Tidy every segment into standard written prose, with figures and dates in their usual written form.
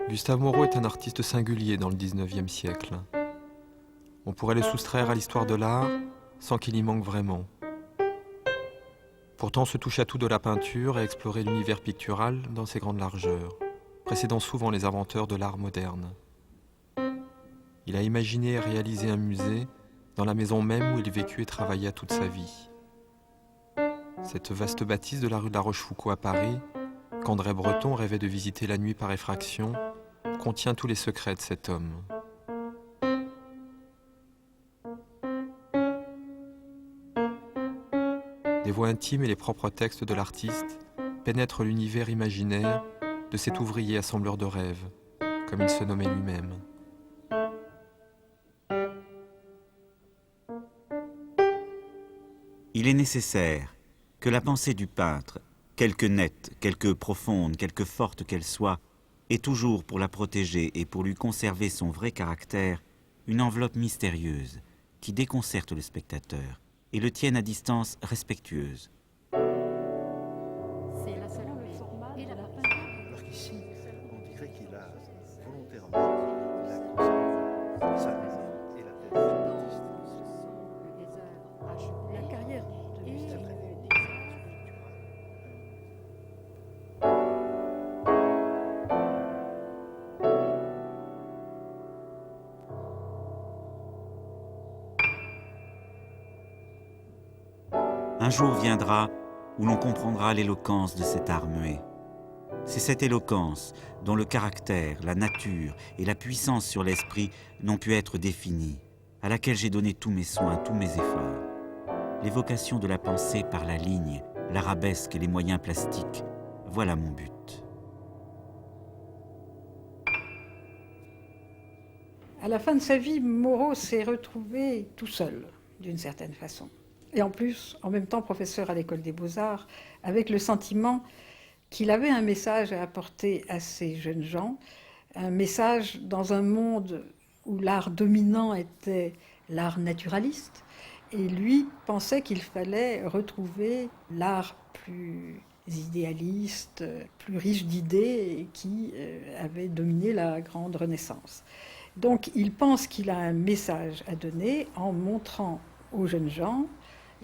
Gustave Moreau est un artiste singulier dans le XIXe siècle. On pourrait le soustraire à l'histoire de l'art sans qu'il y manque vraiment. Pourtant, ce touche-à-tout de la peinture a exploré l'univers pictural dans ses grandes largeurs, précédant souvent les inventeurs de l'art moderne. Il a imaginé et réalisé un musée dans la maison même où il vécut et travailla toute sa vie. Cette vaste bâtisse de la rue de la Rochefoucauld à Paris, qu'André Breton rêvait de visiter la nuit par effraction, contient tous les secrets de cet homme. Les voix intimes et les propres textes de l'artiste pénètrent l'univers imaginaire de cet ouvrier assembleur de rêves, comme il se nommait lui-même. Il est nécessaire que la pensée du peintre, quelque nette, quelque profonde, quelque forte qu'elle soit, ait toujours pour la protéger et pour lui conserver son vrai caractère, une enveloppe mystérieuse qui déconcerte le spectateur et le tienne à distance respectueuse. C'est selon le format et la peinture. Alors qu'ici, on dirait qu'il a volontairement conservé sa maison et la tête de l'artiste. La carrière de Gustave Moreau. Un jour viendra où l'on comprendra l'éloquence de cet art muet. C'est cette éloquence dont le caractère, la nature et la puissance sur l'esprit n'ont pu être définis, à laquelle j'ai donné tous mes soins, tous mes efforts. L'évocation de la pensée par la ligne, l'arabesque et les moyens plastiques, voilà mon but. À la fin de sa vie, Moreau s'est retrouvé tout seul, d'une certaine façon. Et en plus, en même temps professeur à l'École des Beaux-Arts, avec le sentiment qu'il avait un message à apporter à ces jeunes gens, un message dans un monde où l'art dominant était l'art naturaliste, et lui pensait qu'il fallait retrouver l'art plus idéaliste, plus riche d'idées, qui avait dominé la grande Renaissance. Donc il pense qu'il a un message à donner en montrant aux jeunes gens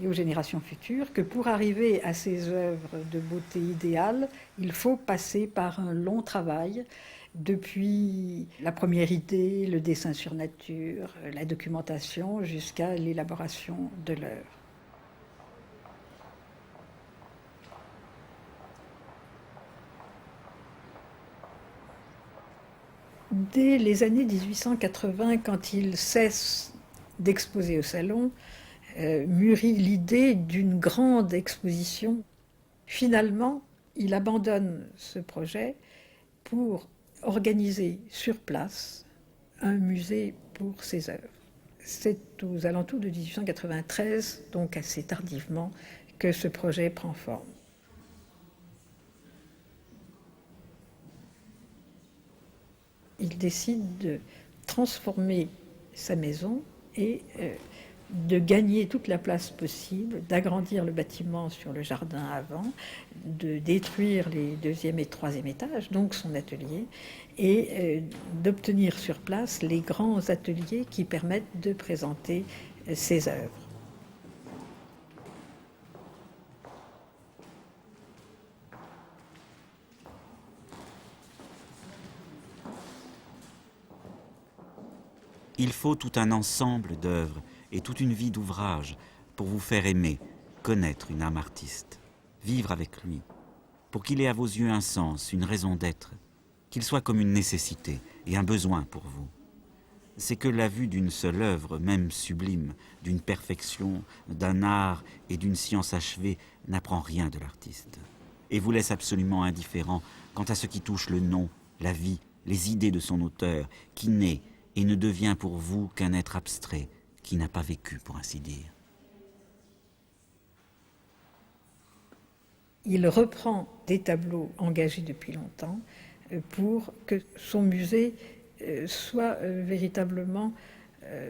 et aux générations futures que pour arriver à ces œuvres de beauté idéale, il faut passer par un long travail, depuis la première idée, le dessin sur nature, la documentation, jusqu'à l'élaboration de l'œuvre. Dès les années 1880, quand il cesse d'exposer au salon, mûrit l'idée d'une grande exposition. Finalement, il abandonne ce projet pour organiser sur place un musée pour ses œuvres. C'est aux alentours de 1893, donc assez tardivement, que ce projet prend forme. Il décide de transformer sa maison et de gagner toute la place possible, d'agrandir le bâtiment sur le jardin avant, de détruire les deuxième et troisième étages, donc son atelier, et d'obtenir sur place les grands ateliers qui permettent de présenter ses œuvres. Il faut tout un ensemble d'œuvres et toute une vie d'ouvrage pour vous faire aimer, connaître une âme artiste, vivre avec lui, pour qu'il ait à vos yeux un sens, une raison d'être, qu'il soit comme une nécessité et un besoin pour vous. C'est que la vue d'une seule œuvre, même sublime, d'une perfection, d'un art et d'une science achevée, n'apprend rien de l'artiste et vous laisse absolument indifférent quant à ce qui touche le nom, la vie, les idées de son auteur, qui naît et ne devient pour vous qu'un être abstrait, qui n'a pas vécu, pour ainsi dire. Il reprend des tableaux engagés depuis longtemps pour que son musée soit véritablement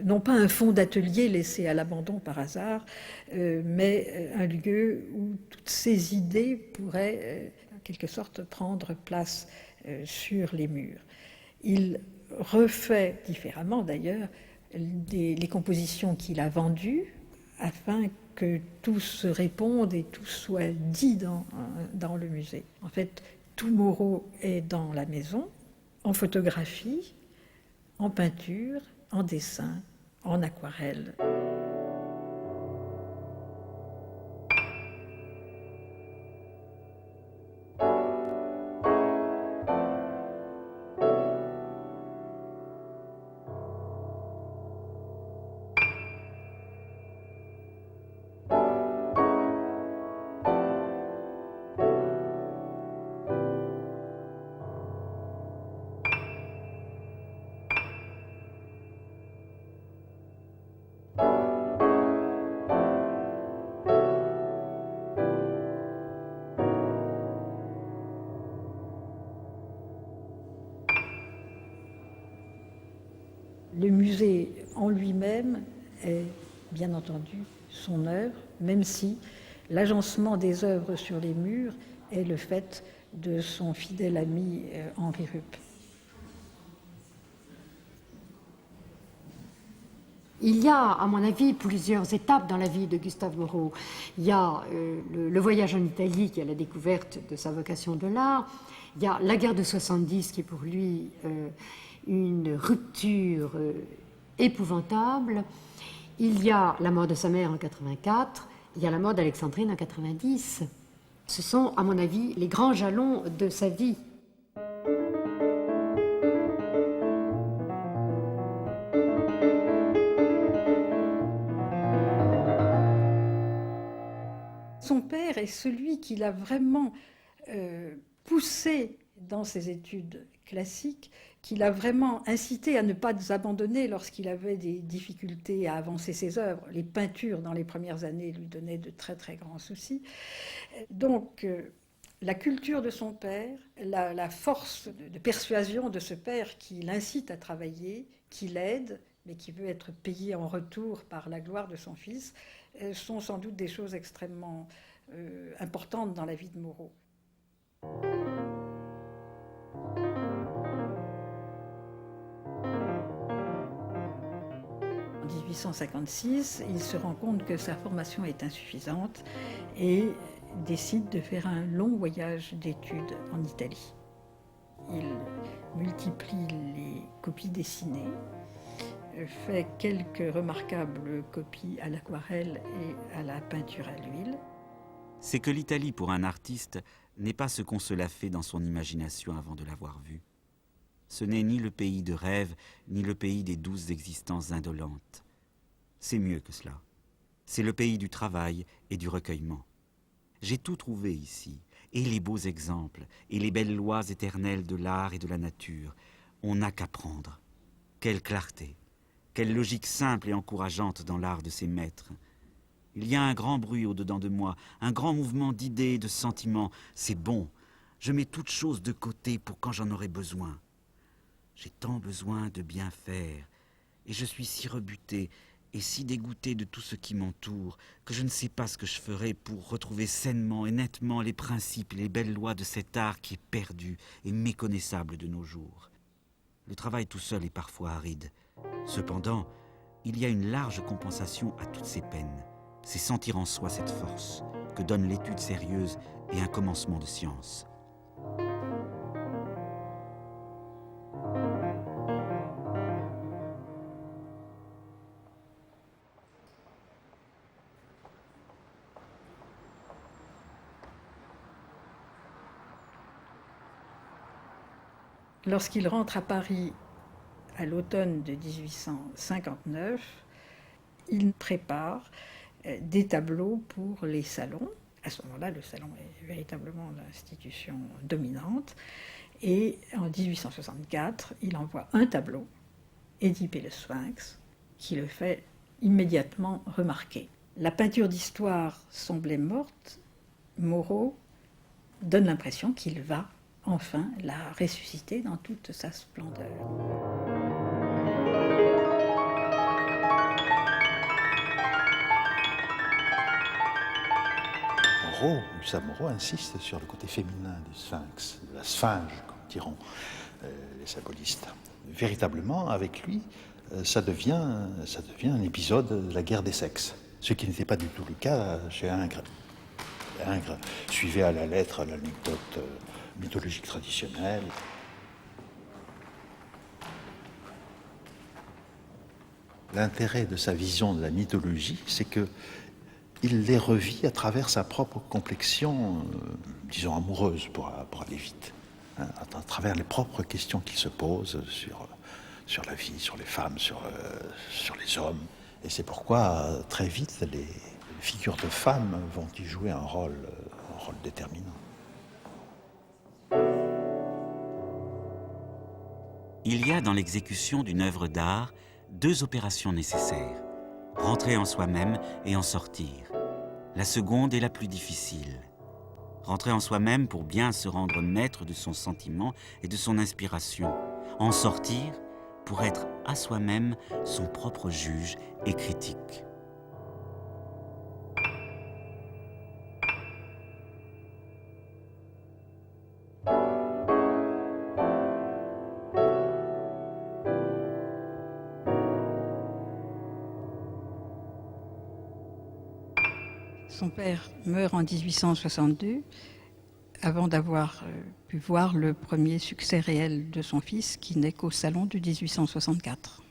non pas un fonds d'atelier laissé à l'abandon par hasard, mais un lieu où toutes ces idées pourraient, en quelque sorte, prendre place sur les murs. Il refait différemment, d'ailleurs, les compositions qu'il a vendues, afin que tout se réponde et tout soit dit dans le musée. En fait, tout Moreau est dans la maison, en photographie, en peinture, en dessin, en aquarelle. Le musée en lui-même est, bien entendu, son œuvre, même si l'agencement des œuvres sur les murs est le fait de son fidèle ami Henri Rupp. Il y a, à mon avis, plusieurs étapes dans la vie de Gustave Moreau. Il y a le voyage en Italie qui est la découverte de sa vocation de l'art. Il y a la guerre de 70 qui est pour lui une rupture épouvantable. Il y a la mort de sa mère en 84. Il y a la mort d'Alexandrine en 90. Ce sont, à mon avis, les grands jalons de sa vie. Son père est celui qui l'a vraiment poussé dans ses études classiques, qui l'a vraiment incité à ne pas abandonner lorsqu'il avait des difficultés à avancer ses œuvres. Les peintures dans les premières années lui donnaient de très très grands soucis. Donc la culture de son père, la force de persuasion de ce père qui l'incite à travailler, qui l'aide, mais qui veut être payé en retour par la gloire de son fils, sont sans doute des choses extrêmement importantes dans la vie de Moreau. En 1856, il se rend compte que sa formation est insuffisante et décide de faire un long voyage d'études en Italie. Il multiplie les copies dessinées, fait quelques remarquables copies à l'aquarelle et à la peinture à l'huile. C'est que l'Italie, pour un artiste, n'est pas ce qu'on se l'a fait dans son imagination avant de l'avoir vue. Ce n'est ni le pays de rêve, ni le pays des douces existences indolentes. C'est mieux que cela. C'est le pays du travail et du recueillement. J'ai tout trouvé ici, et les beaux exemples, et les belles lois éternelles de l'art et de la nature. On n'a qu'à prendre. Quelle clarté, quelle logique simple et encourageante dans l'art de ses maîtres. Il y a un grand bruit au-dedans de moi, un grand mouvement d'idées et de sentiments. C'est bon, je mets toutes choses de côté pour quand j'en aurai besoin. J'ai tant besoin de bien faire, et je suis si rebuté et si dégoûté de tout ce qui m'entoure que je ne sais pas ce que je ferai pour retrouver sainement et nettement les principes et les belles lois de cet art qui est perdu et méconnaissable de nos jours. Le travail tout seul est parfois aride. Cependant, il y a une large compensation à toutes ces peines. C'est sentir en soi cette force que donne l'étude sérieuse et un commencement de science. Lorsqu'il rentre à Paris à l'automne de 1859, il prépare des tableaux pour les salons. À ce moment-là, le salon est véritablement l'institution dominante. Et en 1864, il envoie un tableau, Édipe et le Sphinx, qui le fait immédiatement remarquer. La peinture d'histoire semblait morte. Moreau donne l'impression qu'il va enfin la ressusciter dans toute sa splendeur. Gustave Moreau insiste sur le côté féminin du sphinx, de la sphinge, comme diront les symbolistes. Véritablement, avec lui, ça devient un épisode de la guerre des sexes, ce qui n'était pas du tout le cas chez Ingres. Ingres suivait à la lettre l'anecdote mythologique traditionnelle. L'intérêt de sa vision de la mythologie, c'est qu'il les revit à travers sa propre complexion, disons amoureuse pour aller vite, hein, à travers les propres questions qu'il se pose sur la vie, sur les femmes, sur les hommes. Et c'est pourquoi, très vite, les figures de femmes vont y jouer un rôle déterminant. Il y a dans l'exécution d'une œuvre d'art 2 opérations nécessaires, rentrer en soi-même et en sortir. La seconde est la plus difficile. Rentrer en soi-même pour bien se rendre maître de son sentiment et de son inspiration. En sortir pour être à soi-même son propre juge et critique. Son père meurt en 1862, avant d'avoir pu voir le premier succès réel de son fils, qui n'est qu'au Salon de 1864.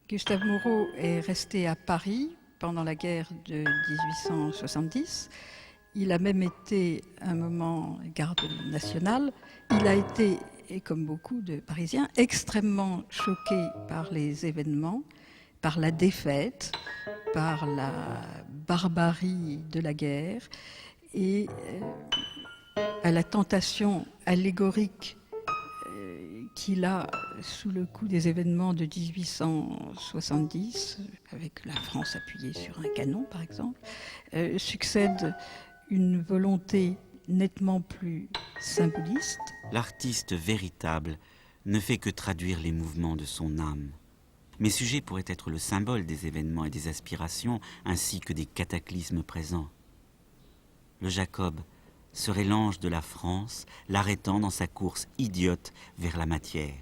Gustave Moreau est resté à Paris pendant la guerre de 1870. Il a même été un moment garde national. Il a été, et comme beaucoup de Parisiens, extrêmement choqué par les événements, par la défaite, par la barbarie de la guerre et à la tentation allégorique qu'il a sous le coup des événements de 1870, avec la France appuyée sur un canon par exemple, succède une volonté nettement plus symboliste. L'artiste véritable ne fait que traduire les mouvements de son âme. Mes sujets pourraient être le symbole des événements et des aspirations, ainsi que des cataclysmes présents. Le Jacob serait l'ange de la France, l'arrêtant dans sa course idiote vers la matière.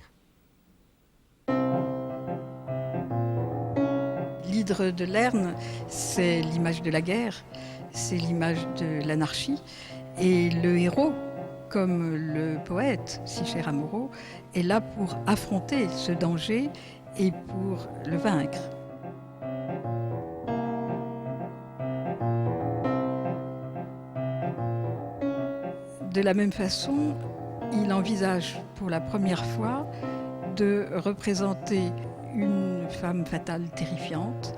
L'hydre de Lerne, c'est l'image de la guerre, c'est l'image de l'anarchie. Et le héros, comme le poète, si cher à Moreau, est là pour affronter ce danger et pour le vaincre. De la même façon, il envisage pour la première fois de représenter une femme fatale terrifiante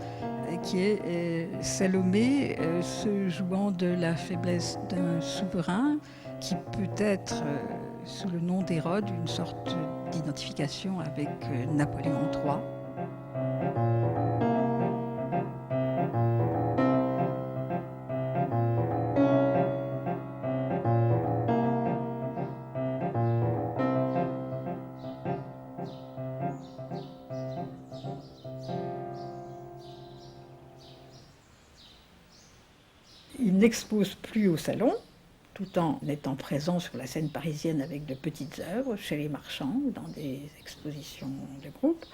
qui est Salomé, se jouant de la faiblesse d'un souverain qui peut être, sous le nom d'Hérode, une sorte d'identification avec Napoléon III. Il n'expose plus au salon, tout en étant présent sur la scène parisienne avec de petites œuvres, chez les marchands ou dans des expositions de groupe.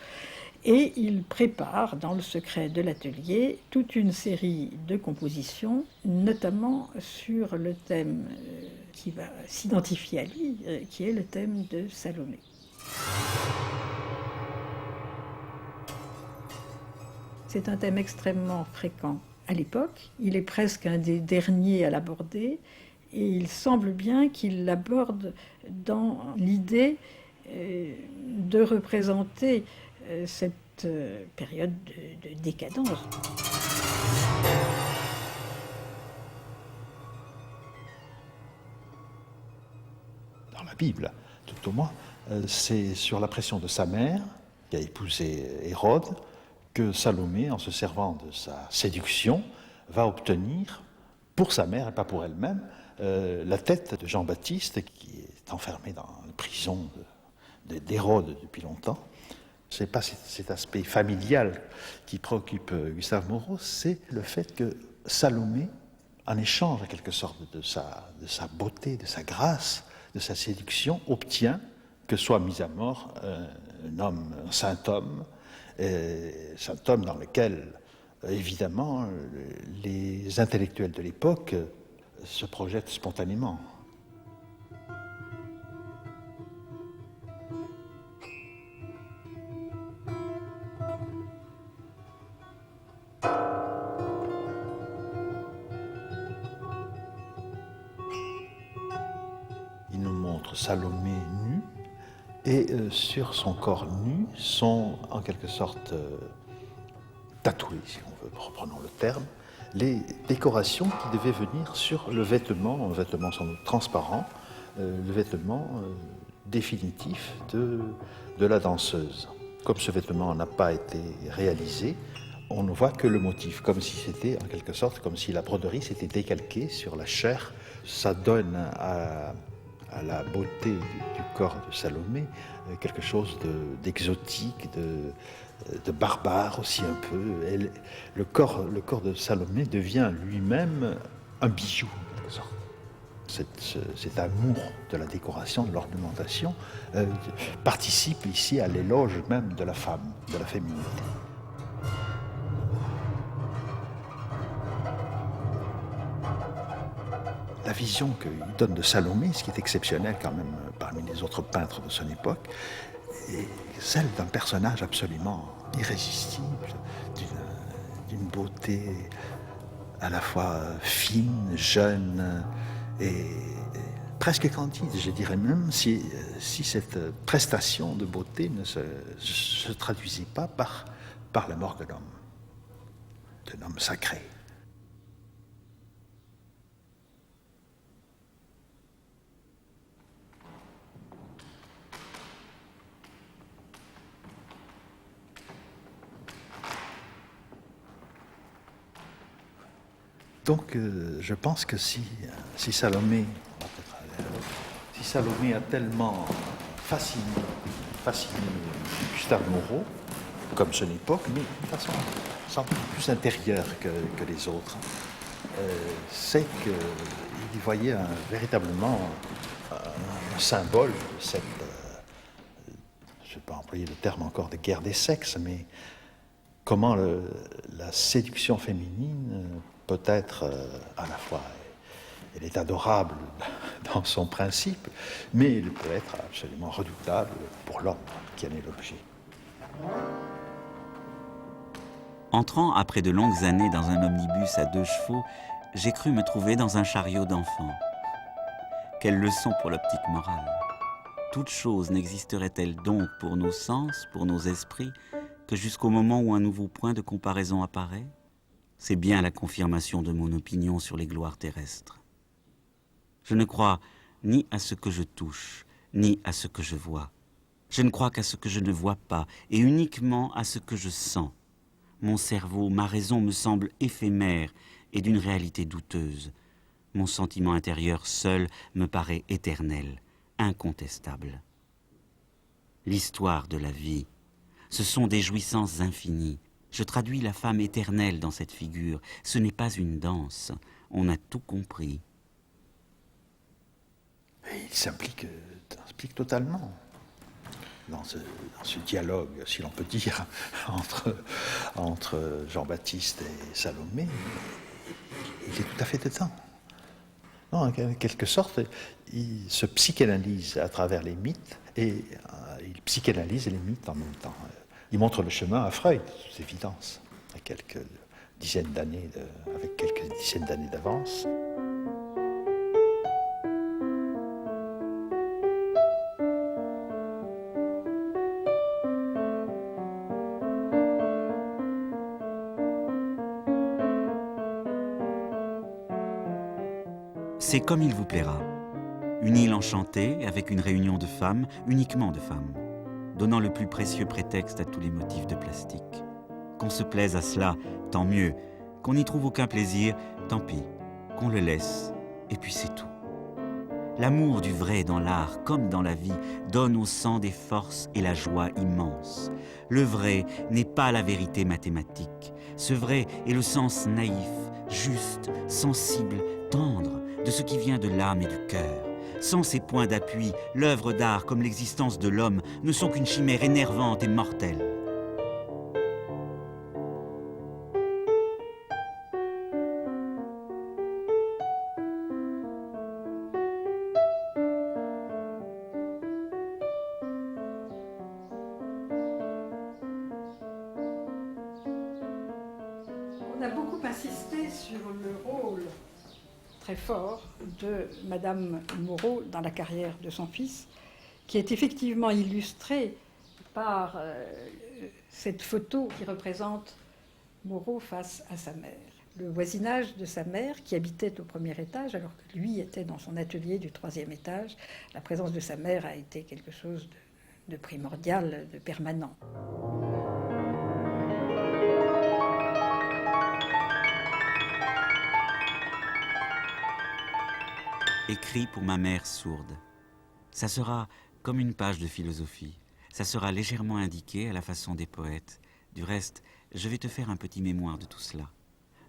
Et il prépare, dans le secret de l'atelier, toute une série de compositions, notamment sur le thème qui va s'identifier à lui, qui est le thème de Salomé. C'est un thème extrêmement fréquent à l'époque. Il est presque un des derniers à l'aborder et il semble bien qu'il l'aborde dans l'idée de représenter cette période de décadence. Dans la Bible, tout au moins, c'est sur la pression de sa mère, qui a épousé Hérode, que Salomé, en se servant de sa séduction, va obtenir, pour sa mère et pas pour elle-même, la tête de Jean-Baptiste, qui est enfermé dans la prison d'Hérode depuis longtemps. Ce n'est pas cet aspect familial qui préoccupe Gustave Moreau, c'est le fait que Salomé, en échange en quelque sorte de sa beauté, de sa grâce, de sa séduction, obtient que soit mis à mort un saint homme dans lequel, évidemment, les intellectuels de l'époque se projettent spontanément. Il nous montre Salomé nue, et sur son corps nu sont en quelque sorte tatouées, si on veut, reprenons le terme, les décorations qui devaient venir sur le vêtement, un vêtement sans doute transparent, le vêtement définitif de la danseuse. Comme ce vêtement n'a pas été réalisé, on ne voit que le motif, comme si c'était en quelque sorte, comme si la broderie s'était décalquée sur la chair. Ça donne à la beauté du corps de Salomé quelque chose d'exotique, de barbare aussi un peu. Le corps de Salomé devient lui-même un bijou, en quelque sorte. Cet amour de la décoration, de l'ornementation, participe ici à l'éloge même de la femme, de la féminité. La vision qu'il donne de Salomé, ce qui est exceptionnel quand même parmi les autres peintres de son époque, est celle d'un personnage absolument irrésistible, d'une beauté à la fois fine, jeune et presque candide, je dirais même, si cette prestation de beauté ne se traduisait pas par la mort d'un homme sacré. Donc, je pense que si Salomé a tellement fasciné Gustave Moreau, comme son époque, mais de façon sans doute plus intérieure que les autres, c'est qu'il y voyait véritablement un symbole de cette, je ne vais pas employer le terme encore de guerre des sexes, mais comment la séduction féminine peut être à la fois, elle est adorable dans son principe, mais elle peut être absolument redoutable pour l'homme qui en est l'objet. Entrant après de longues années dans un omnibus à 2 chevaux, j'ai cru me trouver dans un chariot d'enfants. Quelle leçon pour l'optique morale! Toute chose n'existerait-elle donc pour nos sens, pour nos esprits, que jusqu'au moment où un nouveau point de comparaison apparaît? C'est bien la confirmation de mon opinion sur les gloires terrestres. Je ne crois ni à ce que je touche, ni à ce que je vois. Je ne crois qu'à ce que je ne vois pas, et uniquement à ce que je sens. Mon cerveau, ma raison me semble éphémère et d'une réalité douteuse. Mon sentiment intérieur seul me paraît éternel, incontestable. L'histoire de la vie, ce sont des jouissances infinies. Je traduis la femme éternelle dans cette figure. Ce n'est pas une danse. On a tout compris. Et il s'implique totalement dans ce dialogue, si l'on peut dire, entre Jean-Baptiste et Salomé. Il est tout à fait dedans. Non, en quelque sorte, il se psychanalyse à travers les mythes et il psychanalyse les mythes en même temps. Il montre le chemin à Freud, c'est évidence, avec quelques dizaines d'années d'avance. C'est comme il vous plaira. Une île enchantée avec une réunion de femmes, uniquement de femmes, donnant le plus précieux prétexte à tous les motifs de plastique. Qu'on se plaise à cela, tant mieux. Qu'on n'y trouve aucun plaisir, tant pis. Qu'on le laisse, et puis c'est tout. L'amour du vrai dans l'art comme dans la vie donne au sang des forces et la joie immense. Le vrai n'est pas la vérité mathématique. Ce vrai est le sens naïf, juste, sensible, tendre de ce qui vient de l'âme et du cœur. Sans ces points d'appui, l'œuvre d'art comme l'existence de l'homme ne sont qu'une chimère énervante et mortelle. On a beaucoup insisté sur le rôle très fort de Madame Moreau dans la carrière de son fils, qui est effectivement illustrée par cette photo qui représente Moreau face à sa mère. Le voisinage de sa mère, qui habitait au premier étage, alors que lui était dans son atelier du troisième étage, la présence de sa mère a été quelque chose de primordial, de permanent. Écrit pour ma mère sourde. Ça sera comme une page de philosophie. Ça sera légèrement indiqué à la façon des poètes. Du reste, je vais te faire un petit mémoire de tout cela.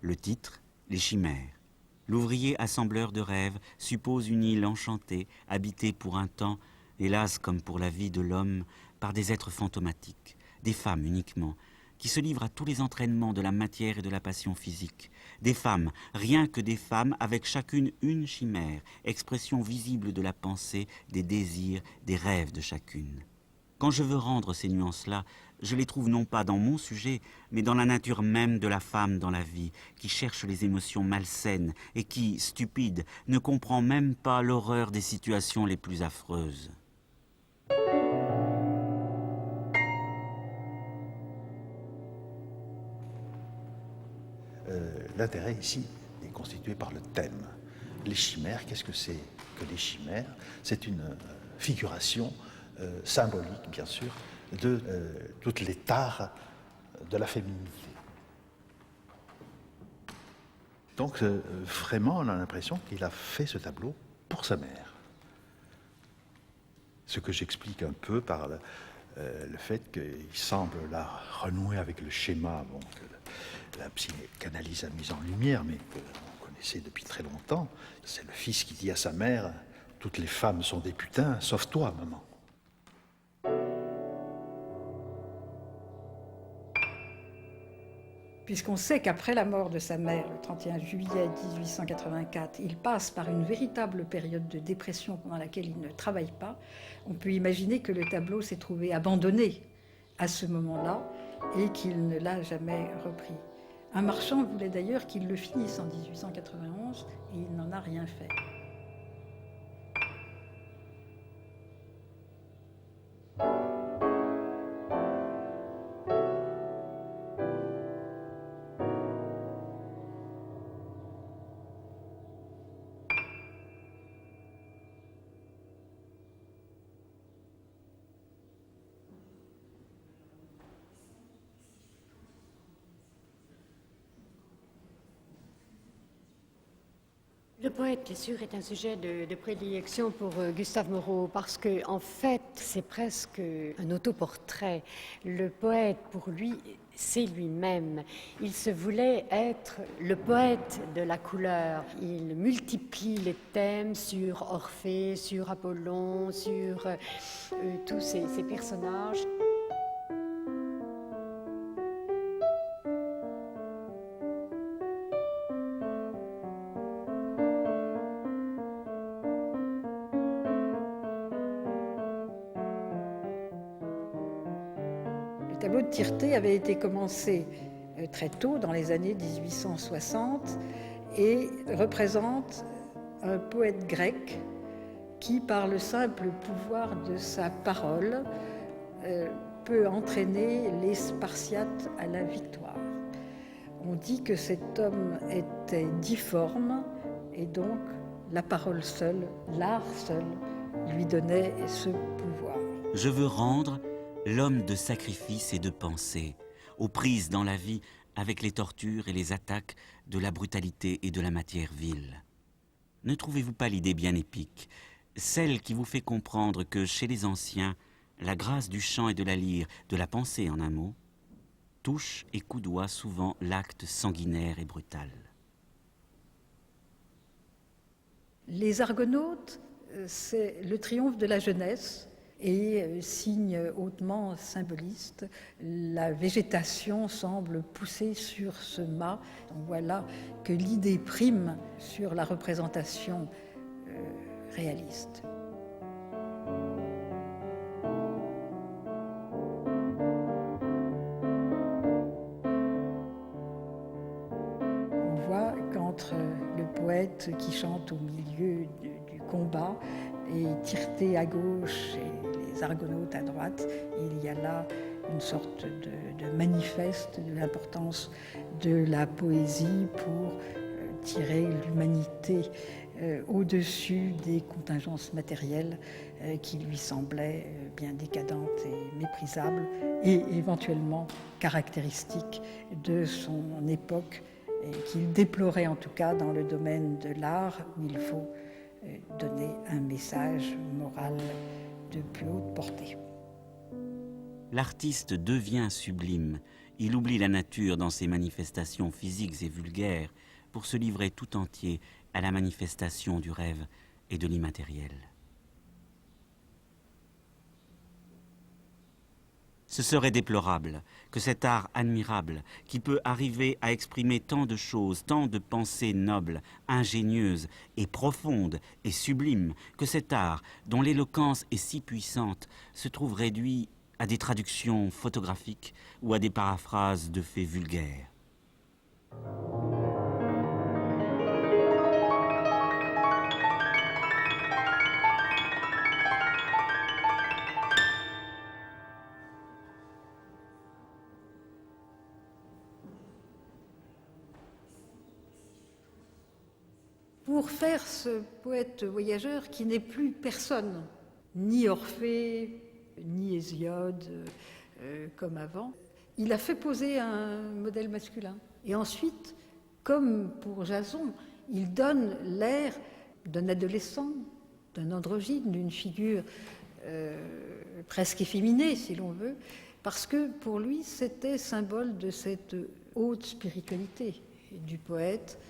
Le titre, Les chimères. L'ouvrier assembleur de rêves suppose une île enchantée, habitée pour un temps, hélas comme pour la vie de l'homme, par des êtres fantomatiques, des femmes uniquement, qui se livrent à tous les entraînements de la matière et de la passion physique. Des femmes, rien que des femmes, avec chacune une chimère, expression visible de la pensée, des désirs, des rêves de chacune. Quand je veux rendre ces nuances-là, je les trouve non pas dans mon sujet, mais dans la nature même de la femme dans la vie, qui cherche les émotions malsaines et qui, stupide, ne comprend même pas l'horreur des situations les plus affreuses. L'intérêt ici est constitué par le thème. Les chimères, qu'est-ce que c'est que les chimères? C'est une figuration symbolique, bien sûr, de toutes les tares de la féminité. Donc, vraiment, on a l'impression qu'il a fait ce tableau pour sa mère. Ce que j'explique un peu par le fait qu'il semble là renouer avec le schéma que la psychanalyse a mis en lumière, mais qu'on connaissait depuis très longtemps. C'est le fils qui dit à sa mère « Toutes les femmes sont des putains, sauf toi, maman ». Puisqu'on sait qu'après la mort de sa mère, le 31 juillet 1884, il passe par une véritable période de dépression pendant laquelle il ne travaille pas, on peut imaginer que le tableau s'est trouvé abandonné à ce moment-là et qu'il ne l'a jamais repris. Un marchand voulait d'ailleurs qu'il le finisse en 1891 et il n'en a rien fait. Le poète, bien sûr, est un sujet de prédilection pour Gustave Moreau parce que, en fait, c'est presque un autoportrait. Le poète, pour lui, c'est lui-même. Il se voulait être le poète de la couleur. Il multiplie les thèmes sur Orphée, sur Apollon, sur tous ces personnages. Le tableau de Tirté avait été commencé très tôt, dans les années 1860, et représente un poète grec qui, par le simple pouvoir de sa parole, peut entraîner les Spartiates à la victoire. On dit que cet homme était difforme, et donc la parole seule, l'art seul, lui donnait ce pouvoir. Je veux rendre l'homme de sacrifice et de pensée, aux prises dans la vie avec les tortures et les attaques de la brutalité et de la matière vile. Ne trouvez-vous pas l'idée bien épique? celle qui vous fait comprendre que chez les anciens, la grâce du chant et de la lyre, de la pensée en un mot, touche et coudoie souvent l'acte sanguinaire et brutal. Les Argonautes, c'est le triomphe de la jeunesse et signe hautement symboliste. La végétation semble pousser sur ce mât. Donc voilà que l'idée prime sur la représentation réaliste. On voit qu'entre le poète qui chante au milieu du combat et Tirté à gauche et les Argonautes à droite, il y a là une sorte de manifeste de l'importance de la poésie pour tirer l'humanité au-dessus des contingences matérielles qui lui semblaient bien décadentes et méprisables et éventuellement caractéristiques de son époque et qu'il déplorait en tout cas dans le domaine de l'art où il faut donner un message moral de plus haute portée. L'artiste devient sublime. Il oublie la nature dans ses manifestations physiques et vulgaires pour se livrer tout entier à la manifestation du rêve et de l'immatériel. Ce serait déplorable que cet art admirable, qui peut arriver à exprimer tant de choses, tant de pensées nobles, ingénieuses et profondes et sublimes, que cet art, dont l'éloquence est si puissante, se trouve réduit à des traductions photographiques ou à des paraphrases de faits vulgaires. Pour faire ce poète voyageur qui n'est plus personne, ni Orphée, ni Hésiode, comme avant, il a fait poser un modèle masculin. Et ensuite, comme pour Jason, il donne l'air d'un adolescent, d'un androgyne, d'une figure presque efféminée, si l'on veut, parce que pour lui, c'était symbole de cette haute spiritualité du poète,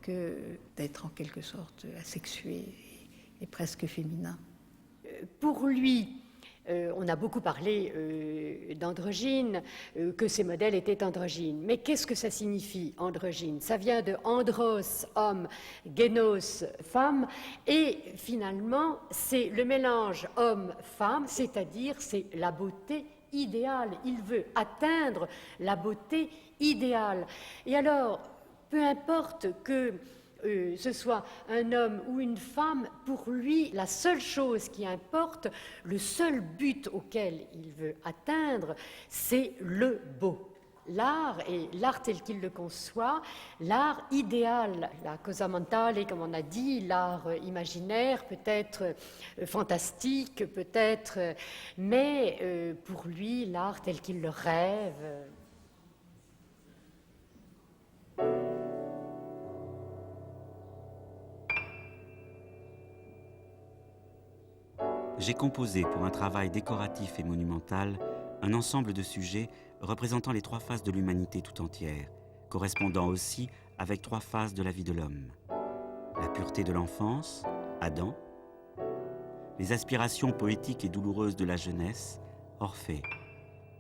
que d'être en quelque sorte asexué et presque féminin. Pour lui, on a beaucoup parlé d'androgyne, que ces modèles étaient androgynes. Mais qu'est-ce que ça signifie, androgyne? Ça vient de andros, homme, génos, femme, et finalement, c'est le mélange homme-femme, c'est-à-dire c'est la beauté idéale. Il veut atteindre la beauté idéale. Et alors, peu importe que ce soit un homme ou une femme, pour lui, la seule chose qui importe, le seul but auquel il veut atteindre, c'est le beau. L'art, et l'art tel qu'il le conçoit, l'art idéal, la cosa mentale, comme on a dit, l'art imaginaire, peut-être fantastique, peut-être, mais pour lui, l'art tel qu'il le rêve. J'ai composé pour un travail décoratif et monumental un ensemble de sujets représentant les trois phases de l'humanité tout entière, correspondant aussi avec trois phases de la vie de l'homme. La pureté de l'enfance, Adam, les aspirations poétiques et douloureuses de la jeunesse, Orphée,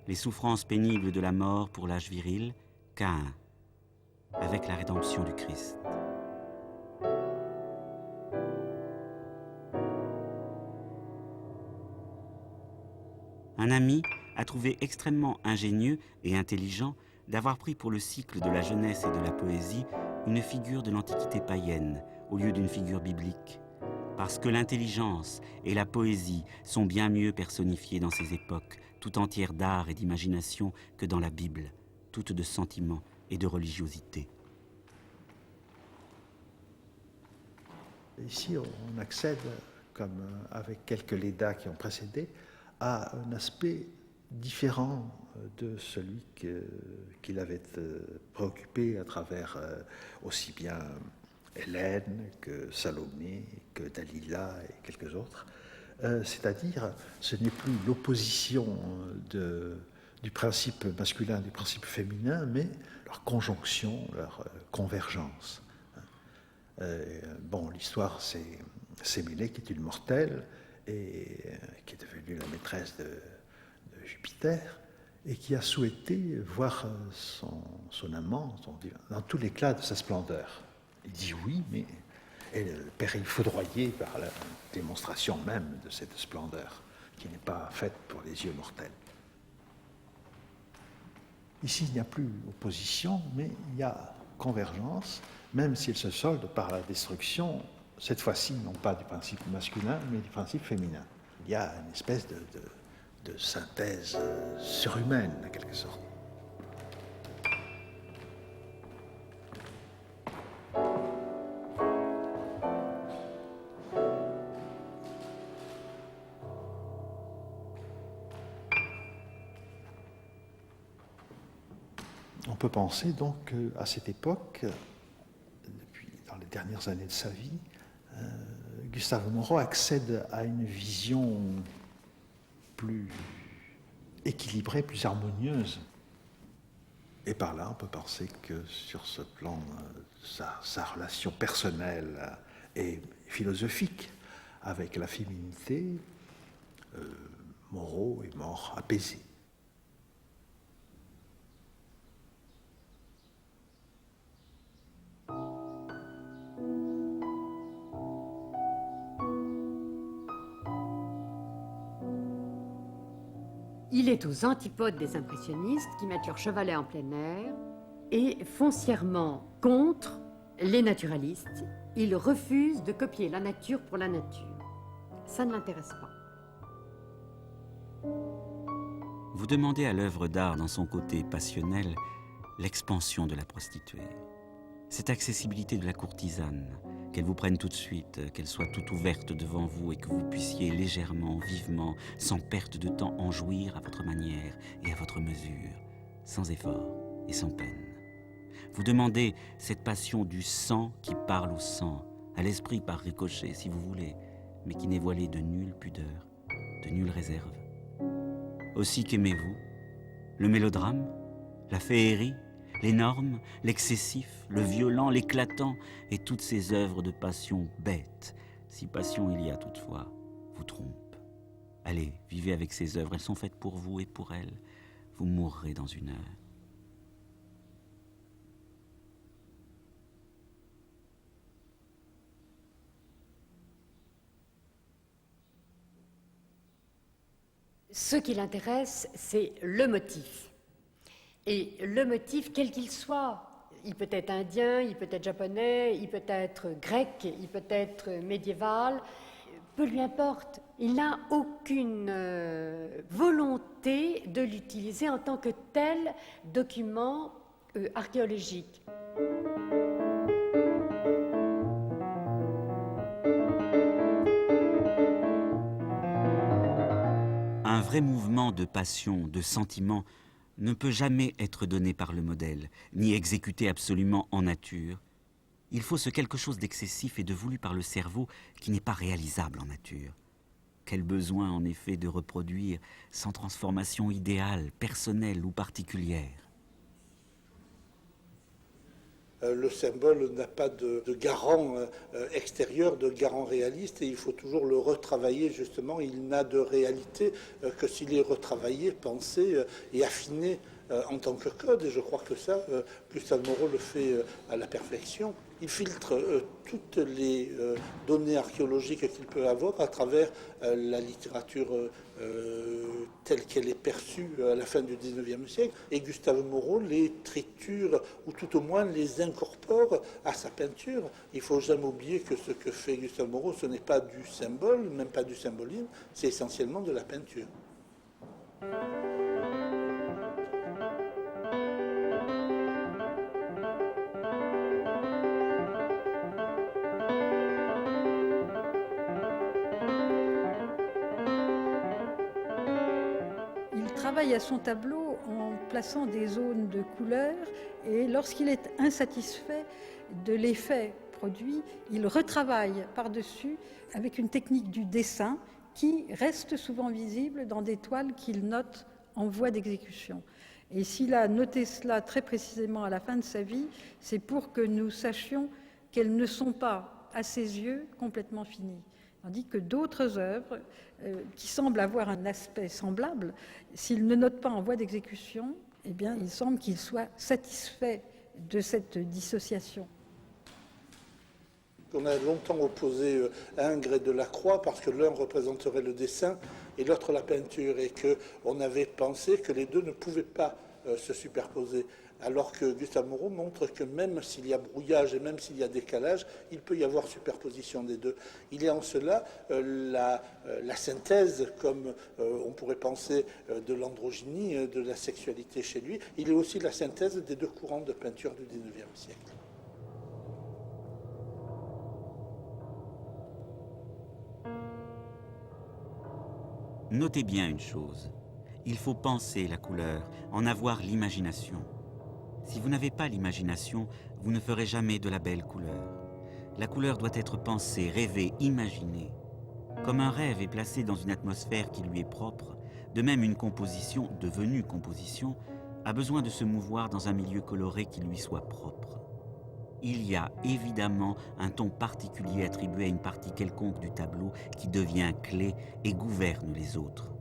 les souffrances pénibles de la mort pour l'âge viril, Caïn, avec la rédemption du Christ. Un ami a trouvé extrêmement ingénieux et intelligent d'avoir pris pour le cycle de la jeunesse et de la poésie une figure de l'Antiquité païenne au lieu d'une figure biblique, parce que l'intelligence et la poésie sont bien mieux personnifiées dans ces époques, tout entières d'art et d'imagination, que dans la Bible, toutes de sentiments et de religiosité. Ici, on accède, comme avec quelques Lédas qui ont précédé, à un aspect différent de celui qui l'avait préoccupé à travers aussi bien Hélène, que Salomé, que Dalila et quelques autres. C'est-à-dire, ce n'est plus l'opposition du principe masculin et du principe féminin, mais leur conjonction, leur convergence. Bon, l'histoire, c'est Sémélé qui est une mortelle et qui est devenue la maîtresse de Jupiter et qui a souhaité voir son amant dans tout l'éclat de sa splendeur. Il dit oui, mais elle périt foudroyée par la démonstration même de cette splendeur qui n'est pas faite pour les yeux mortels. Ici, il n'y a plus opposition, mais il y a convergence, même si elle se solde par la destruction, cette fois-ci, non pas du principe masculin, mais du principe féminin. Il y a une espèce de synthèse surhumaine, en quelque sorte. On peut penser donc à cette époque, dans les dernières années de sa vie, Gustave Moreau accède à une vision plus équilibrée, plus harmonieuse. Et par là, on peut penser que sur ce plan, sa relation personnelle et philosophique avec la féminité, Moreau est mort apaisé. Il est aux antipodes des impressionnistes qui mettent leur chevalet en plein air et foncièrement contre les naturalistes. Il refuse de copier la nature pour la nature. Ça ne l'intéresse pas. Vous demandez à l'œuvre d'art, dans son côté passionnel, l'expansion de la prostituée. Cette accessibilité de la courtisane, qu'elle vous prenne tout de suite, qu'elle soit toute ouverte devant vous et que vous puissiez légèrement, vivement, sans perte de temps en jouir à votre manière et à votre mesure, sans effort et sans peine. Vous demandez cette passion du sang qui parle au sang, à l'esprit par ricochet si vous voulez, mais qui n'est voilée de nulle pudeur, de nulle réserve. Aussi qu'aimez-vous le mélodrame, la féerie, l'énorme, l'excessif, le violent, l'éclatant et toutes ces œuvres de passion bêtes, si passion il y a toutefois, vous trompent. Allez, vivez avec ces œuvres, elles sont faites pour vous et pour elles. Vous mourrez dans une heure. Ce qui l'intéresse, c'est le motif. Et le motif, quel qu'il soit, il peut être indien, il peut être japonais, il peut être grec, il peut être médiéval, peu lui importe. Il n'a aucune volonté de l'utiliser en tant que tel document archéologique. Un vrai mouvement de passion, de sentiment, ne peut jamais être donné par le modèle, ni exécuté absolument en nature. Il faut ce quelque chose d'excessif et de voulu par le cerveau qui n'est pas réalisable en nature. Quel besoin en effet de reproduire sans transformation idéale, personnelle ou particulière. Le symbole n'a pas de garant extérieur, de garant réaliste, et il faut toujours le retravailler justement. Il n'a de réalité que s'il est retravaillé, pensé et affiné en tant que code, et je crois que ça, Gustave Moreau le fait à la perfection. Il filtre toutes les données archéologiques qu'il peut avoir à travers la littérature telle qu'elle est perçue à la fin du XIXe siècle, et Gustave Moreau les triture, ou tout au moins les incorpore à sa peinture. Il ne faut jamais oublier que ce que fait Gustave Moreau, ce n'est pas du symbole, même pas du symbolisme, c'est essentiellement de la peinture. Travaille à son tableau en plaçant des zones de couleurs et lorsqu'il est insatisfait de l'effet produit, il retravaille par-dessus avec une technique du dessin qui reste souvent visible dans des toiles qu'il note en voie d'exécution. Et s'il a noté cela très précisément à la fin de sa vie, c'est pour que nous sachions qu'elles ne sont pas, à ses yeux, complètement finies. Tandis que d'autres œuvres, qui semblent avoir un aspect semblable, s'il ne note pas en voie d'exécution, eh bien, il semble qu'il soit satisfait de cette dissociation. On a longtemps opposé Ingres et Delacroix parce que l'un représenterait le dessin et l'autre la peinture, et qu'on avait pensé que les deux ne pouvaient pas se superposer. Alors que Gustave Moreau montre que même s'il y a brouillage et même s'il y a décalage, il peut y avoir superposition des deux. Il est en cela la synthèse, comme on pourrait penser de l'androgynie, de la sexualité chez lui. Il est aussi la synthèse des deux courants de peinture du XIXe siècle. Notez bien une chose, il faut penser la couleur, en avoir l'imagination. Si vous n'avez pas l'imagination, vous ne ferez jamais de la belle couleur. La couleur doit être pensée, rêvée, imaginée. Comme un rêve est placé dans une atmosphère qui lui est propre, de même une composition, devenue composition, a besoin de se mouvoir dans un milieu coloré qui lui soit propre. Il y a évidemment un ton particulier attribué à une partie quelconque du tableau qui devient clé et gouverne les autres.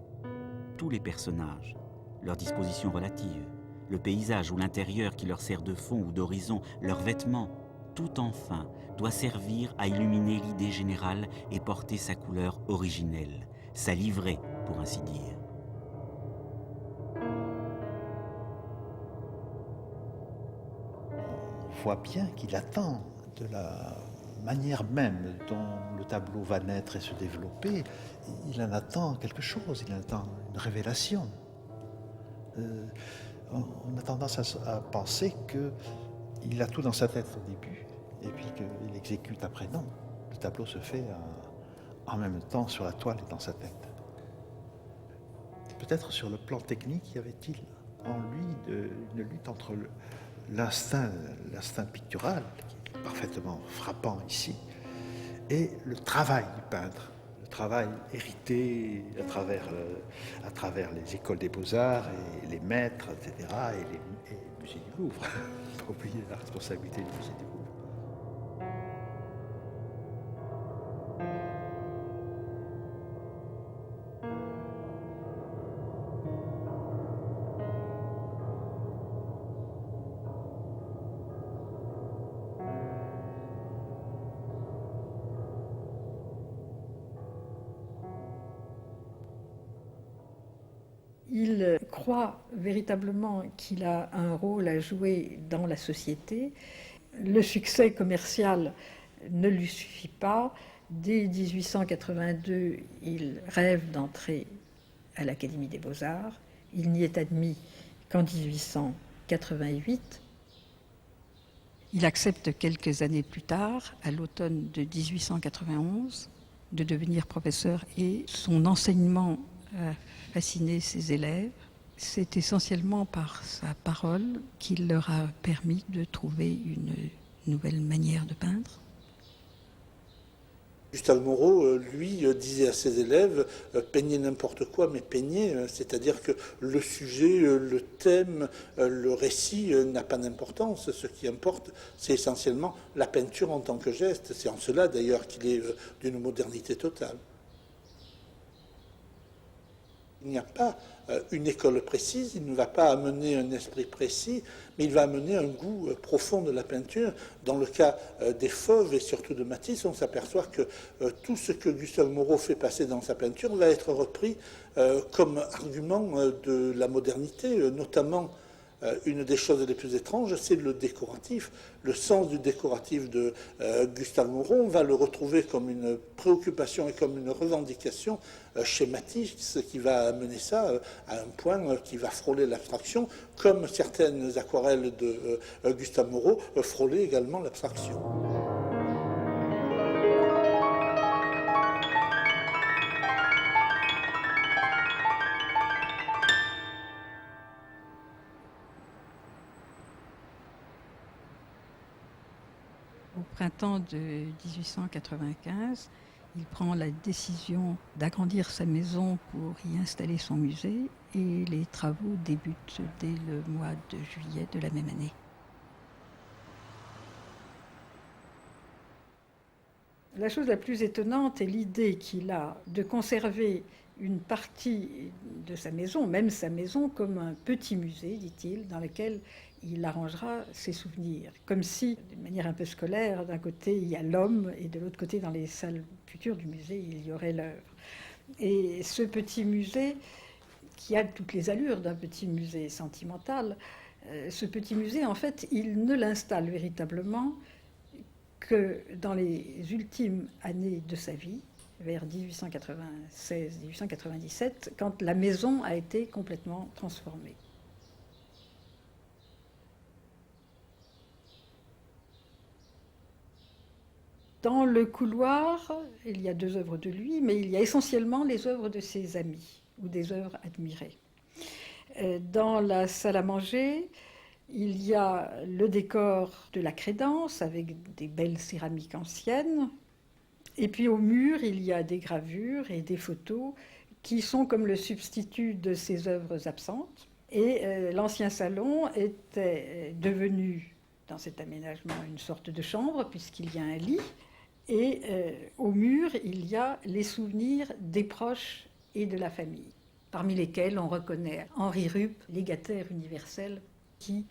Tous les personnages, leurs dispositions relatives, le paysage ou l'intérieur qui leur sert de fond ou d'horizon, leurs vêtements, tout enfin doit servir à illuminer l'idée générale et porter sa couleur originelle, sa livrée pour ainsi dire. On voit bien qu'il attend de la manière même dont le tableau va naître et se développer, il en attend quelque chose, il en attend une révélation. On a tendance à penser qu'il a tout dans sa tête au début et puis qu'il exécute après. Non, le tableau se fait en même temps sur la toile et dans sa tête. Peut-être sur le plan technique, y avait-il en lui une lutte entre l'instinct pictural, qui est parfaitement frappant ici, et le travail du peintre. Le travail hérité à travers les écoles des beaux-arts et les maîtres, etc., et le musée du Louvre. Il ne faut pas oublier la responsabilité du musée du Louvre. Il croit véritablement qu'il a un rôle à jouer dans la société. Le succès commercial ne lui suffit pas. Dès 1882, il rêve d'entrer à l'Académie des Beaux-Arts. Il n'y est admis qu'en 1888. Il accepte quelques années plus tard, à l'automne de 1891, de devenir professeur, et son enseignement a fasciné ses élèves. C'est essentiellement par sa parole qu'il leur a permis de trouver une nouvelle manière de peindre. Gustave Moreau, lui, disait à ses élèves « peignez n'importe quoi, mais peignez », c'est-à-dire que le sujet, le thème, le récit n'a pas d'importance. Ce qui importe, c'est essentiellement la peinture en tant que geste. C'est en cela, d'ailleurs, qu'il est d'une modernité totale. Il n'y a pas une école précise, il ne va pas amener un esprit précis, mais il va amener un goût profond de la peinture. Dans le cas des Fauves et surtout de Matisse, on s'aperçoit que tout ce que Gustave Moreau fait passer dans sa peinture va être repris comme argument de la modernité, notamment une des choses les plus étranges, c'est le décoratif. Le sens du décoratif de Gustave Moreau, on va le retrouver comme une préoccupation et comme une revendication chez Matisse, ce qui va amener ça à un point qui va frôler l'abstraction, comme certaines aquarelles de Gustave Moreau frôlaient également l'abstraction. printemps de 1895, il prend la décision d'agrandir sa maison pour y installer son musée et les travaux débutent dès le mois de juillet de la même année. La chose la plus étonnante est l'idée qu'il a de conserver une partie de sa maison, même sa maison, comme un petit musée, dit-il, dans lequel il arrangera ses souvenirs. Comme si, d'une manière un peu scolaire, d'un côté il y a l'homme et de l'autre côté, dans les salles futures du musée, il y aurait l'œuvre. Et ce petit musée, qui a toutes les allures d'un petit musée sentimental, ce petit musée, en fait, il ne l'installe véritablement que dans les ultimes années de sa vie, vers 1896-1897, quand la maison a été complètement transformée. Dans le couloir, il y a 2 œuvres de lui, mais il y a essentiellement les œuvres de ses amis ou des œuvres admirées. Dans la salle à manger, il y a le décor de la crédence avec des belles céramiques anciennes. Et puis au mur, il y a des gravures et des photos qui sont comme le substitut de ces œuvres absentes. Et l'ancien salon était devenu, dans cet aménagement, une sorte de chambre, puisqu'il y a un lit. Et au mur, il y a les souvenirs des proches et de la famille, parmi lesquels on reconnaît Henri Rupp, légataire universel, qui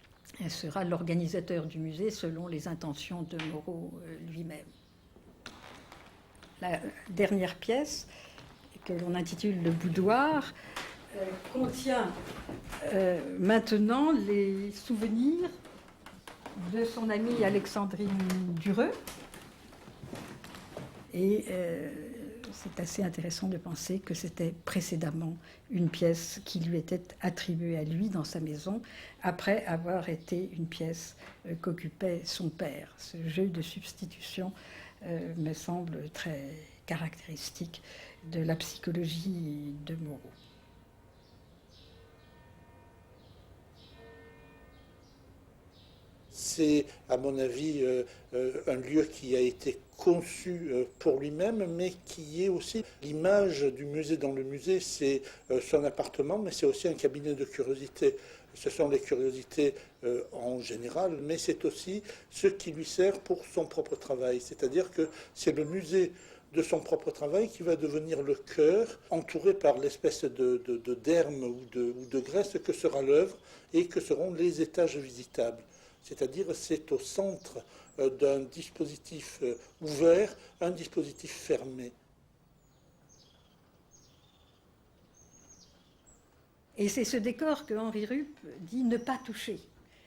sera l'organisateur du musée selon les intentions de Moreau lui-même. La dernière pièce, que l'on intitule le boudoir, contient maintenant les souvenirs de son amie Alexandrine Dureux. Et c'est assez intéressant de penser que c'était précédemment une pièce qui lui était attribuée à lui dans sa maison, après avoir été une pièce qu'occupait son père. Ce jeu de substitution me semble très caractéristique de la psychologie de Moreau. C'est, à mon avis, un lieu qui a été conçu pour lui-même, mais qui est aussi l'image du musée dans le musée. C'est son appartement, mais c'est aussi un cabinet de curiosités. Ce sont les curiosités en général, mais c'est aussi ce qui lui sert pour son propre travail. C'est-à-dire que c'est le musée de son propre travail qui va devenir le cœur, entouré par l'espèce de derme ou de graisse que sera l'œuvre et que seront les étages visitables. C'est-à-dire c'est au centre d'un dispositif ouvert, un dispositif fermé. Et c'est ce décor que Henri Rupp dit ne pas toucher,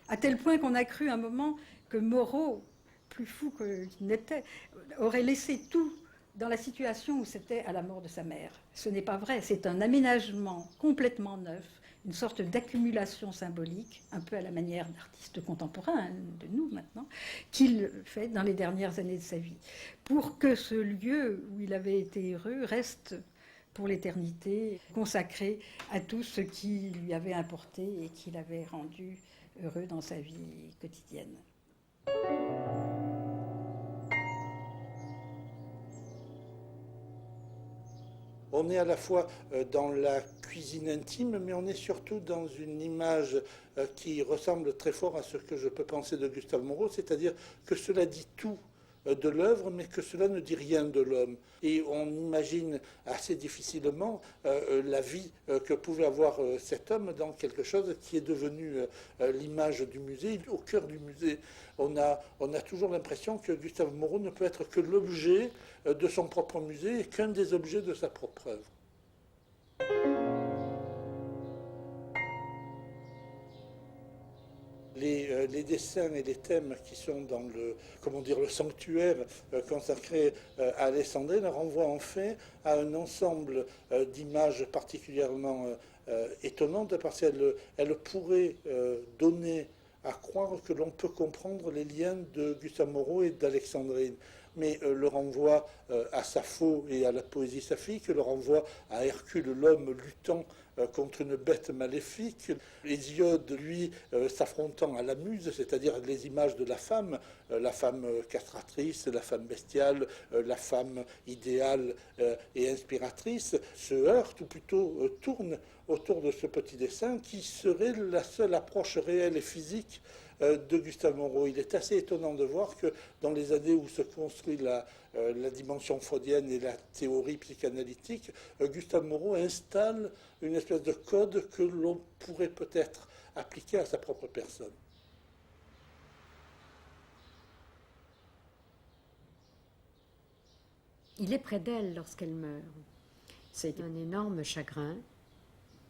à tel point qu'on a cru un moment que Moreau, plus fou qu'il n'était, aurait laissé tout dans la situation où c'était à la mort de sa mère. Ce n'est pas vrai, c'est un aménagement complètement neuf, une sorte d'accumulation symbolique, un peu à la manière d'artistes contemporains, de nous maintenant, qu'il fait dans les dernières années de sa vie, pour que ce lieu où il avait été heureux reste pour l'éternité, consacré à tout ce qui lui avait importé et qui l'avait rendu heureux dans sa vie quotidienne. On est à la fois dans la cuisine intime, mais on est surtout dans une image qui ressemble très fort à ce que je peux penser de Gustave Moreau, c'est-à-dire que cela dit tout de l'œuvre, mais que cela ne dit rien de l'homme. Et on imagine assez difficilement la vie que pouvait avoir cet homme dans quelque chose qui est devenu l'image du musée, au cœur du musée. On a toujours l'impression que Gustave Moreau ne peut être que l'objet de son propre musée et qu'un des objets de sa propre œuvre. Les dessins et les thèmes qui sont dans le sanctuaire consacré à Alexandrine renvoient en fait à un ensemble d'images particulièrement étonnantes parce qu'elles pourraient donner à croire que l'on peut comprendre les liens de Gustave Moreau et d'Alexandrine. mais le renvoi à Sappho et à la poésie saphique, le renvoi à Hercule, l'homme luttant contre une bête maléfique, Hésiode, lui, s'affrontant à la muse, c'est-à-dire les images de la femme castratrice, la femme bestiale, la femme idéale et inspiratrice, se heurtent, ou plutôt tournent autour de ce petit dessin qui serait la seule approche réelle et physique de Gustave Moreau. Il est assez étonnant de voir que dans les années où se construit la dimension freudienne et la théorie psychanalytique, Gustave Moreau installe une espèce de code que l'on pourrait peut-être appliquer à sa propre personne. Il est près d'elle lorsqu'elle meurt. C'est un énorme chagrin,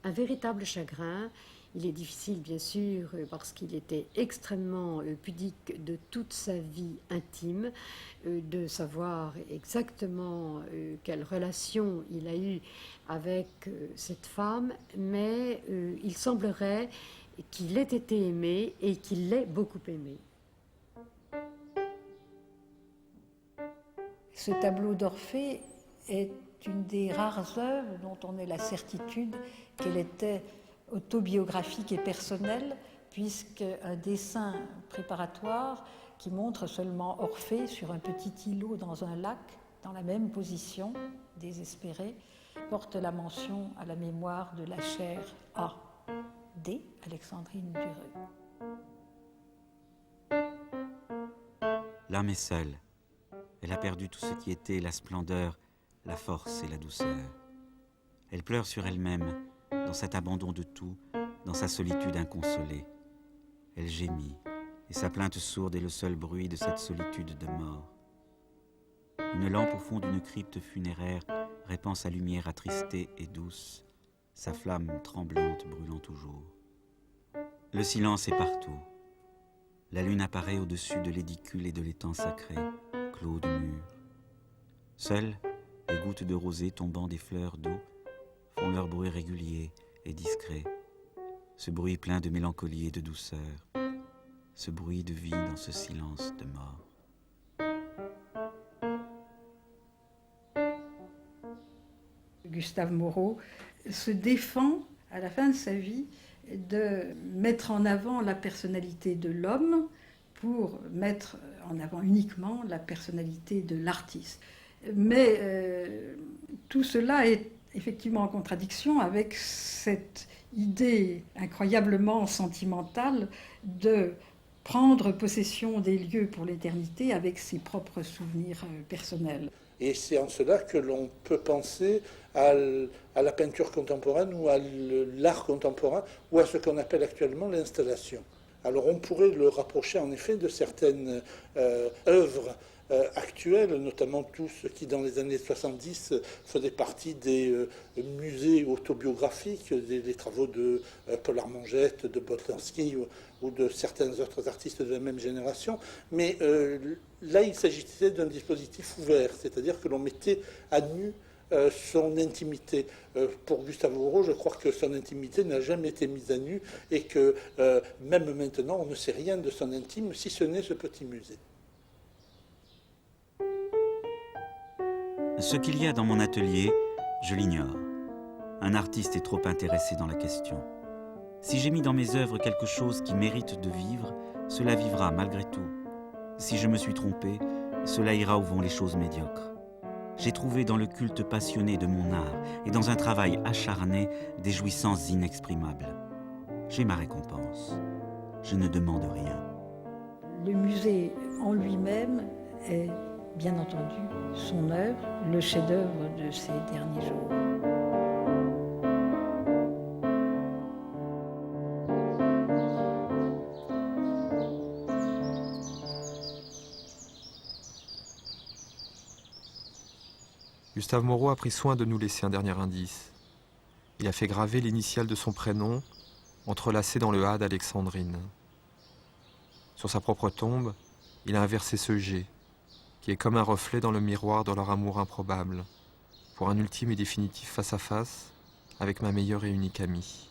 un véritable chagrin. Il est difficile, bien sûr, parce qu'il était extrêmement pudique de toute sa vie intime, de savoir exactement quelle relation il a eue avec cette femme, mais il semblerait qu'il ait été aimé et qu'il l'ait beaucoup aimé. Ce tableau d'Orphée est une des rares œuvres dont on ait la certitude qu'elle était autobiographique et personnelle, puisqu'un dessin préparatoire qui montre seulement Orphée sur un petit îlot dans un lac, dans la même position, désespéré, porte la mention à la mémoire de la chère A. D. Alexandrine Dureux. L'âme est seule. Elle a perdu tout ce qui était la splendeur, la force et la douceur. Elle pleure sur elle-même, dans cet abandon de tout, dans sa solitude inconsolée. Elle gémit, et sa plainte sourde est le seul bruit de cette solitude de mort. Une lampe au fond d'une crypte funéraire répand sa lumière attristée et douce, sa flamme tremblante brûlant toujours. Le silence est partout. La lune apparaît au-dessus de l'édicule et de l'étang sacré, clos de murs. Seules, les gouttes de rosée tombant des fleurs d'eau font leur bruit régulier et discret, ce bruit plein de mélancolie et de douceur, ce bruit de vie dans ce silence de mort. Gustave Moreau se défend à la fin de sa vie de mettre en avant la personnalité de l'homme pour mettre en avant uniquement la personnalité de l'artiste. Mais tout cela est effectivement en contradiction avec cette idée incroyablement sentimentale de prendre possession des lieux pour l'éternité avec ses propres souvenirs personnels. Et c'est en cela que l'on peut penser à la peinture contemporaine ou à l'art contemporain ou à ce qu'on appelle actuellement l'installation. Alors on pourrait le rapprocher en effet de certaines œuvres actuelles, notamment tout ce qui dans les années 70 faisait partie des musées autobiographiques, des travaux de Paul Armangette, de Boltanski ou de certains autres artistes de la même génération. Mais là, il s'agissait d'un dispositif ouvert, c'est-à-dire que l'on mettait à nu son intimité. Pour Gustave Moreau, je crois que son intimité n'a jamais été mise à nu et que même maintenant, on ne sait rien de son intime, si ce n'est ce petit musée. Ce qu'il y a dans mon atelier, je l'ignore. Un artiste est trop intéressé dans la question. Si j'ai mis dans mes œuvres quelque chose qui mérite de vivre, cela vivra malgré tout. Si je me suis trompé, cela ira où vont les choses médiocres. J'ai trouvé dans le culte passionné de mon art et dans un travail acharné des jouissances inexprimables. J'ai ma récompense. Je ne demande rien. Le musée en lui-même est, bien entendu, son œuvre, le chef-d'œuvre de ces derniers jours. Gustave Moreau a pris soin de nous laisser un dernier indice. Il a fait graver l'initiale de son prénom, entrelacée dans le A d'Alexandrine. Sur sa propre tombe, il a inversé ce G, qui est comme un reflet dans le miroir de leur amour improbable, pour un ultime et définitif face-à-face avec ma meilleure et unique amie.